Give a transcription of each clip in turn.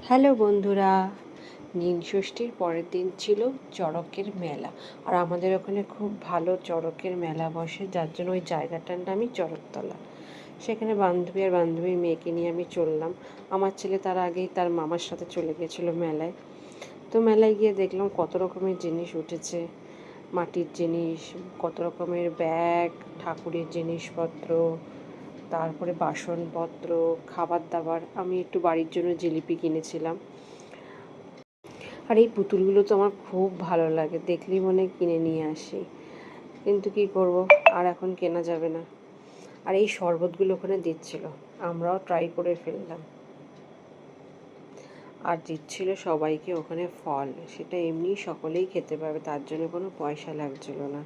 Hello বন্ধুরা, নীল ষষ্ঠীর পরের দিন ছিল চড়কের মেলা। আর আমাদের ওখানে খুব ভালো চড়কের মেলা বসে, যার জন্য ওই জায়গাটার নামই চড়কতলা। সেখানে বান্ধবী আর বান্ধবীর মেয়েকে নিয়ে আমি চললাম। আমার ছেলে তার আগেই তার মামার সাথে চলে গেছিলো মেলায়। তো মেলায় গিয়ে দেখলাম কত রকমের জিনিস উঠেছে, মাটির জিনিস, কত রকমের ব্যাগ, ঠাকুরের জিনিসপত্র, তারপরে বাসনপত্র, খাবার দাবার। আমি একটু বাড়ির জন্য জিলিপি কিনেছিলাম। আর এই পুতুলগুলো তো আমার খুব ভালো লাগে, দেখলেই মনে কিনে নিয়ে আসি, কিন্তু কি করব, আর এখন কেনা যাবে না। আর এই শরবতগুলো ওখানে দিচ্ছিল, আমরাও ট্রাই করে ফেললাম। আর দিচ্ছিল সবাইকে ওখানে ফল, সেটা এমনি সকলেই খেতে পারবে, তার জন্য কোনো পয়সা লাগছিল না।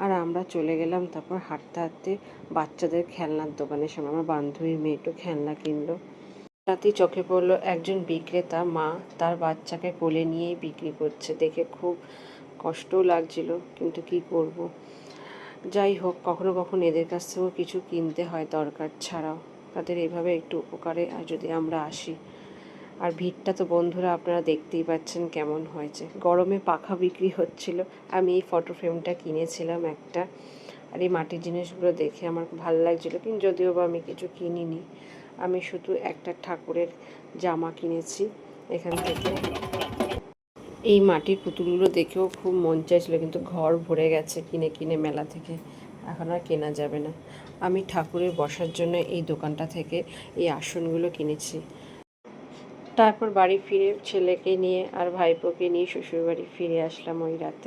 আর আমরা চলে গেলাম তারপর হাঁটতে হাঁটতে বাচ্চাদের খেলনার দোকানের সামনে। আমার বান্ধবীর মেয়ে একটু খেলনা কিনলো। রাতেই চোখে পড়লো একজন বিক্রেতা মা তার বাচ্চাকে কোলে নিয়েই বিক্রি করছে, দেখে খুব কষ্টও লাগছিল, কিন্তু কি করব। যাই হোক, কখনো কখনো এদের কাছ থেকেও কিছু কিনতে হয় দরকার ছাড়াও, তাদের এভাবে একটু উপকারে যদি আমরা আসি। আর ভিড়টা তো বন্ধুরা আপনারা দেখতেই পাচ্ছেন কেমন হয়েছে। গরমে পাখা বিক্রি হচ্ছিল। আমি এই ফটো ফ্রেমটা কিনেছিলাম একটা। আর এই মাটির জিনিসগুলো দেখে আমার ভালো লাগছিলো, কিন্তু যদিও বা আমি কিছু কিনিনি। আমি শুধু একটা ঠাকুরের জামা কিনেছি এখান থেকে। এই মাটির পুতুলগুলো দেখেও খুব মন চাইছিল, কিন্তু ঘর ভরে গেছে কিনে কিনে মেলা থেকে, এখন আর কেনা যাবে না। আমি ঠাকুরের বসার জন্য এই দোকানটা থেকে এই আসনগুলো কিনেছি। তারপর বাড়ি ফিরে ছেলেকে নিয়ে আর ভাইপোকে নিয়ে শ্বশুরবাড়ি ফিরে আসলাম ওই রাতে।